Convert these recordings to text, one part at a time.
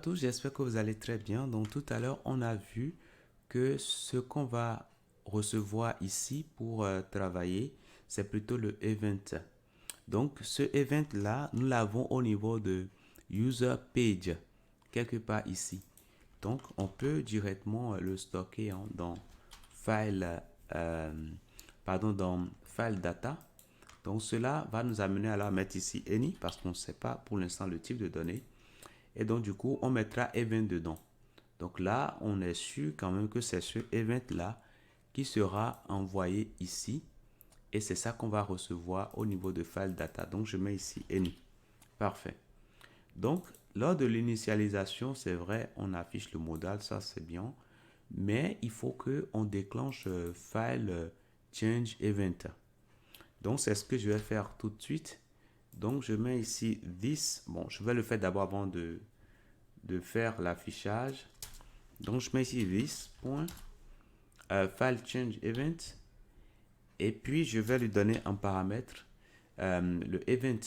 tous, j'espère que vous allez très bien. Donc tout à l'heure, on a vu que ce qu'on va recevoir ici pour travailler, c'est plutôt le event. Donc ce event-là, nous l'avons au niveau de user page, quelque part ici. Donc on peut directement le stocker dans file, dans file data. Donc cela va nous amener à la mettre ici any parce qu'on ne sait pas pour l'instant le type de données. Et donc, du coup, on mettra event dedans. Donc là, on est sûr quand même que c'est ce event-là qui sera envoyé ici. Et c'est ça qu'on va recevoir au niveau de file data. Donc, je mets ici any. Parfait. Donc, lors de l'initialisation, c'est vrai, on affiche le modal, ça c'est bien. Mais il faut qu'on déclenche file change event. Donc, c'est ce que je vais faire tout de suite. Donc, je mets ici this. Bon, je vais le faire d'abord avant de faire l'affichage. Donc, je mets ici this point file change event. Et puis, je vais lui donner un paramètre, le event.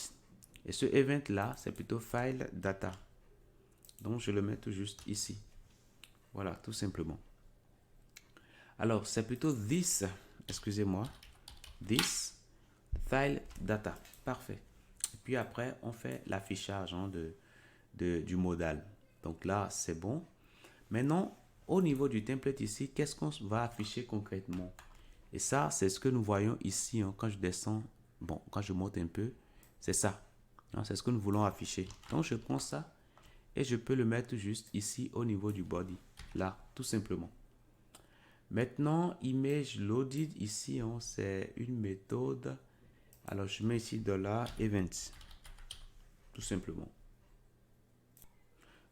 Et ce event là, c'est plutôt file data. Donc, je le mets tout juste ici. Voilà, tout simplement. Alors, c'est plutôt this, excusez-moi, this file data. Parfait. Et puis après, on fait l'affichage du modal. Donc là, c'est bon. Maintenant, au niveau du template ici, qu'est-ce qu'on va afficher concrètement? Et ça, c'est ce que nous voyons ici. Quand je descends, bon, quand je monte un peu, c'est ça. C'est ce que nous voulons afficher. Donc, je prends ça et je peux le mettre juste ici au niveau du body. Là, tout simplement. Maintenant, image loaded ici, c'est une méthode. Alors, je mets ici $events. Tout simplement.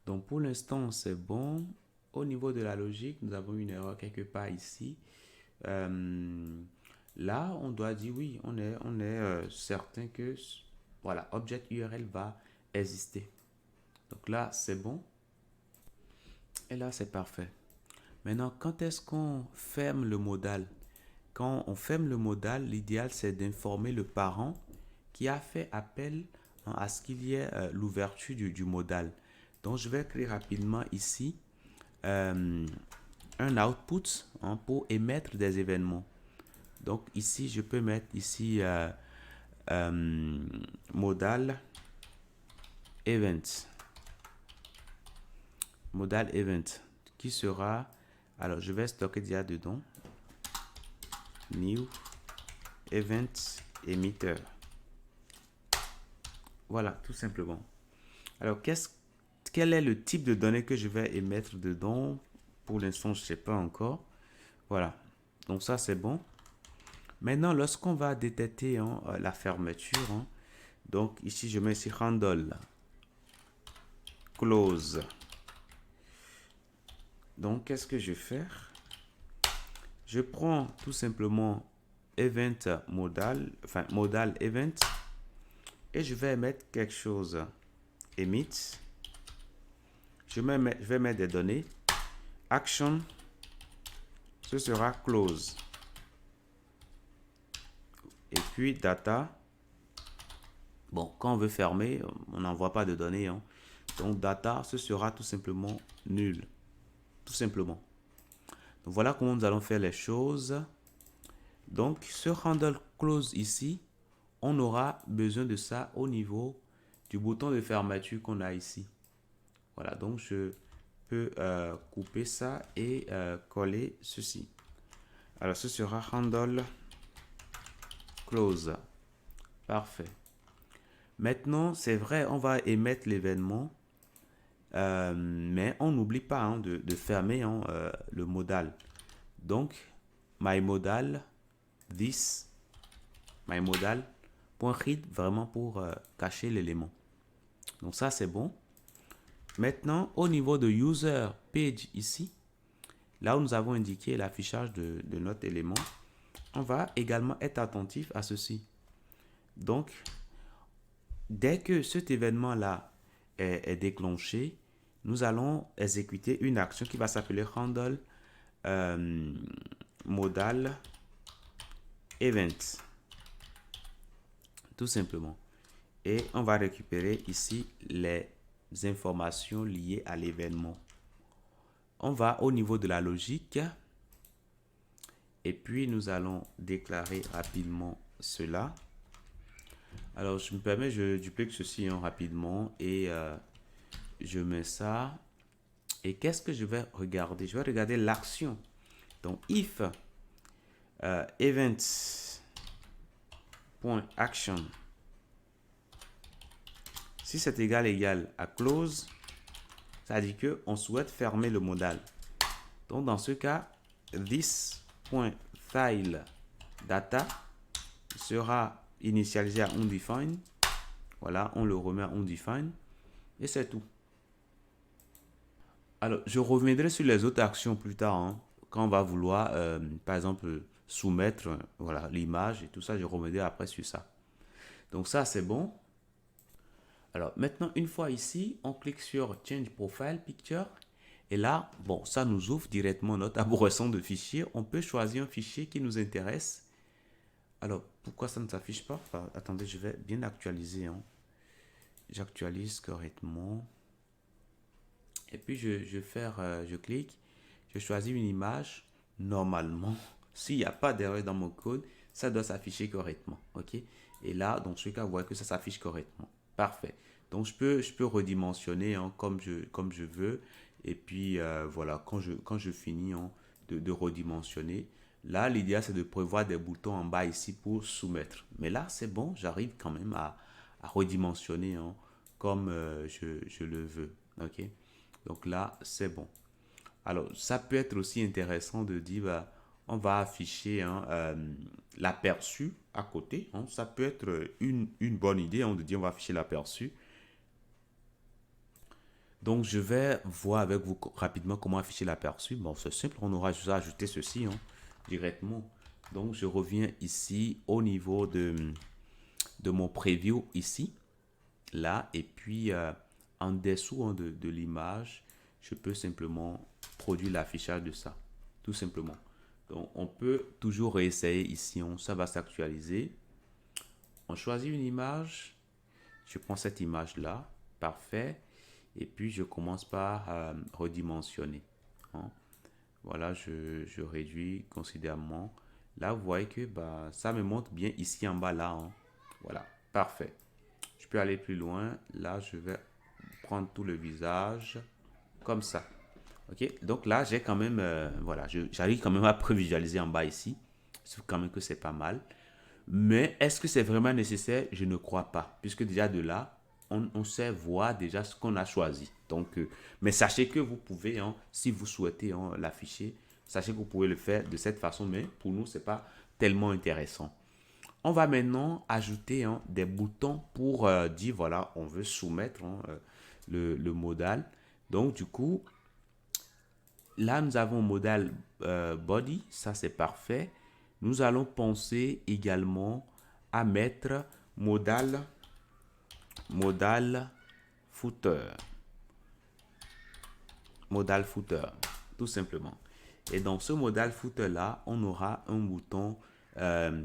Donc, pour l'instant, c'est bon. Au niveau de la logique, nous avons une erreur quelque part ici. Là, on doit dire oui, on est certain que voilà, object URL va exister. Donc là, c'est bon. Et là, c'est parfait. Maintenant, quand est-ce qu'on ferme le modal? Quand on ferme le modal, l'idéal, c'est d'informer le parent qui a fait appel à ce qu'il y ait l'ouverture du modal. Donc, je vais créer rapidement ici un output pour émettre des événements. Donc ici, je peux mettre ici modal event. Modal event qui sera, alors je vais stocker déjà dedans, new event emitter. Voilà, tout simplement. Alors, quel est le type de données que je vais émettre dedans? Pour l'instant, je ne sais pas encore. Voilà, donc ça c'est bon. Maintenant, lorsqu'on va détecter la fermeture, donc ici je mets ici handle close. Donc qu'est-ce que je vais faire? Je prends tout simplement event modal, enfin modal event, et je vais mettre quelque chose emit. Je vais mettre des données. Action, ce sera close. Et puis data. Bon, quand on veut fermer, on n'envoie pas de données. Donc data, ce sera tout simplement nul. Tout simplement. Donc voilà comment nous allons faire les choses. Donc ce handle close ici, on aura besoin de ça au niveau du bouton de fermeture qu'on a ici. Voilà, donc je peux couper ça et coller ceci. Alors ce sera handle close. Parfait. Maintenant, c'est vrai, on va émettre l'événement, mais on n'oublie pas de fermer le modal. Donc, myModal, this, myModal.read, vraiment pour cacher l'élément. Donc ça, c'est bon. Maintenant, au niveau de user page ici, là où nous avons indiqué l'affichage de notre élément, on va également être attentif à ceci. Donc, dès que cet événement-là est déclenché, nous allons exécuter une action qui va s'appeler handle modal event. Tout simplement. Et on va récupérer ici les informations liées à l'événement. On va au niveau de la logique. Et puis, nous allons déclarer rapidement cela. Alors, je me permets, je duplique ceci rapidement et je mets ça. Et qu'est-ce que je vais regarder? Je vais regarder l'action. Donc, if event.action, si c'est égal à close, ça dit qu'on souhaite fermer le modal. Donc, dans ce cas, this.file data sera initialisé à undefined. Voilà, on le remet à undefined et c'est tout. Alors, je reviendrai sur les autres actions plus tard, quand on va vouloir, par exemple, soumettre voilà, l'image et tout ça. Je reviendrai après sur ça. Donc ça, c'est bon. Alors, maintenant, une fois ici, on clique sur Change Profile Picture. Et là, bon, ça nous ouvre directement notre arborescence de fichiers. On peut choisir un fichier qui nous intéresse. Alors, pourquoi ça ne s'affiche pas? Enfin, attendez, je vais bien actualiser. J'actualise correctement. Et puis, je clique. Je choisis une image. Normalement, s'il n'y a pas d'erreur dans mon code, ça doit s'afficher correctement. OK? Et là, dans ce cas, vous voyez que ça s'affiche correctement. Parfait. Donc, je peux redimensionner comme je veux. Et puis, voilà, quand je finis de redimensionner, là, l'idéal, c'est de prévoir des boutons en bas ici pour soumettre. Mais là, c'est bon, j'arrive quand même à redimensionner comme je le veux. OK? Donc là, c'est bon. Alors, ça peut être aussi intéressant de dire, bah, on va afficher l'aperçu à côté. Ça peut être une bonne idée de dire on va afficher l'aperçu. Donc, je vais voir avec vous rapidement comment afficher l'aperçu. Bon, c'est simple, on aura juste à ajouter ceci directement. Donc, je reviens ici au niveau de mon preview ici, là, et puis en dessous de l'image, je peux simplement produire l'affichage de ça, tout simplement. Donc, on peut toujours réessayer ici, ça va s'actualiser. On choisit une image, je prends cette image-là, parfait, et puis je commence par redimensionner. Voilà, je réduis considérablement. Là, vous voyez que ça me montre bien ici en bas, là. Voilà, parfait. Je peux aller plus loin. Là, je vais prendre tout le visage comme ça. OK, donc là, j'ai quand même, voilà, j'arrive quand même à prévisualiser en bas ici. Je trouve quand même que c'est pas mal. Mais est-ce que c'est vraiment nécessaire? Je ne crois pas. Puisque déjà de là, on sait voir déjà ce qu'on a choisi. Donc, mais sachez que vous pouvez, si vous souhaitez l'afficher, sachez que vous pouvez le faire de cette façon. Mais pour nous, ce n'est pas tellement intéressant. On va maintenant ajouter des boutons pour dire, voilà, on veut soumettre le modal. Donc, du coup, là, nous avons modal body. Ça, c'est parfait. Nous allons penser également à mettre modal footer. Modal footer, tout simplement. Et dans ce modal footer là, on aura un bouton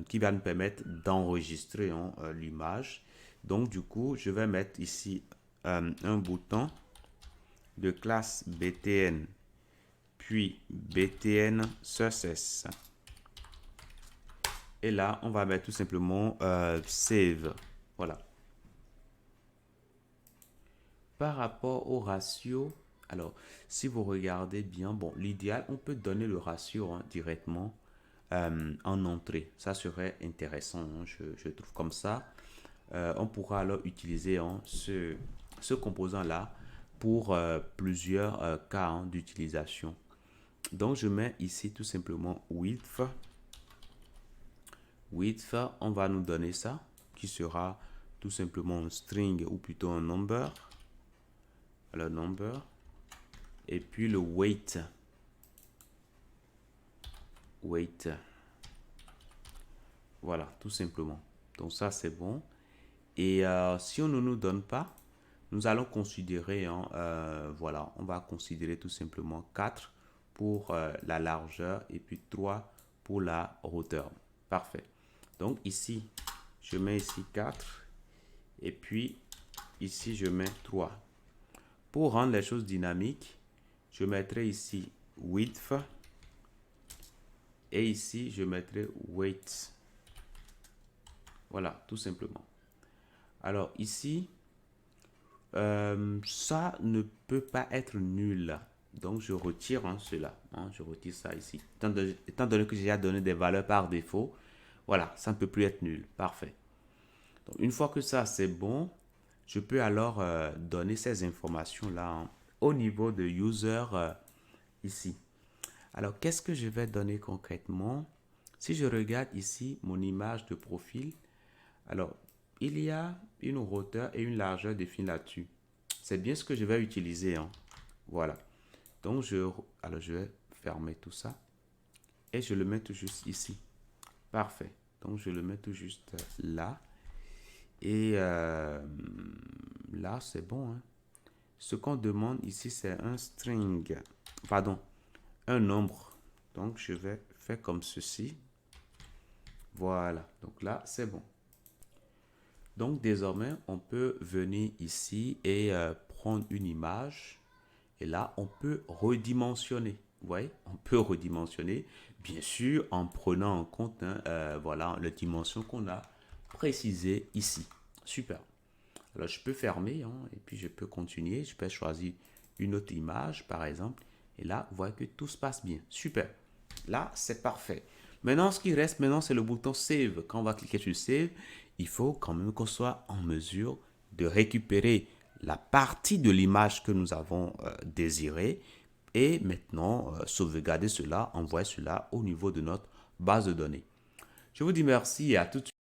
qui va nous permettre d'enregistrer l'image. Donc du coup, je vais mettre ici un bouton de classe btn, puis btn success. Et là, on va mettre tout simplement save. Voilà. Par rapport au ratio, alors, si vous regardez bien, bon, l'idéal, on peut donner le ratio directement en entrée. Ça serait intéressant, je trouve comme ça. On pourra alors utiliser ce composant-là pour plusieurs cas d'utilisation. Donc, je mets ici tout simplement width. Width, on va nous donner ça, qui sera tout simplement un string ou plutôt un number. Le number. Et puis le weight. Weight. Voilà, tout simplement. Donc ça, c'est bon. Et si on ne nous donne pas, nous allons considérer, voilà, on va considérer tout simplement 4 pour la largeur et puis 3 pour la hauteur. Parfait. Donc ici, je mets ici 4 et puis ici, je mets 3. Pour rendre les choses dynamiques, je mettrai ici width et ici je mettrai weight. Voilà, tout simplement. Alors ici, ça ne peut pas être nul. Donc je retire cela. Je retire ça ici. Étant donné que j'ai déjà donné des valeurs par défaut, voilà, ça ne peut plus être nul. Parfait. Donc une fois que ça c'est bon, je peux alors donner ces informations-là au niveau de user ici. Alors qu'est-ce que je vais donner concrètement? Si je regarde ici mon image de profil, alors il y a une hauteur et une largeur définies là-dessus. C'est bien ce que je vais utiliser. Voilà. Donc je vais fermer tout ça et je le mets tout juste ici. Parfait. Donc je le mets tout juste là. Et là, c'est bon. Ce qu'on demande ici, c'est un string. Pardon, un nombre. Donc, je vais faire comme ceci. Voilà. Donc là, c'est bon. Donc, désormais, on peut venir ici et prendre une image. Et là, on peut redimensionner. Vous voyez, on peut redimensionner. Bien sûr, en prenant en compte voilà, les dimensions qu'on a précisées ici. Super. Alors, je peux fermer et puis je peux continuer. Je peux choisir une autre image, par exemple. Et là, vous voyez que tout se passe bien. Super. Là, c'est parfait. Maintenant, ce qui reste maintenant, c'est le bouton Save. Quand on va cliquer sur Save, il faut quand même qu'on soit en mesure de récupérer la partie de l'image que nous avons désirée et maintenant sauvegarder cela, envoyer cela au niveau de notre base de données. Je vous dis merci et à tout de suite.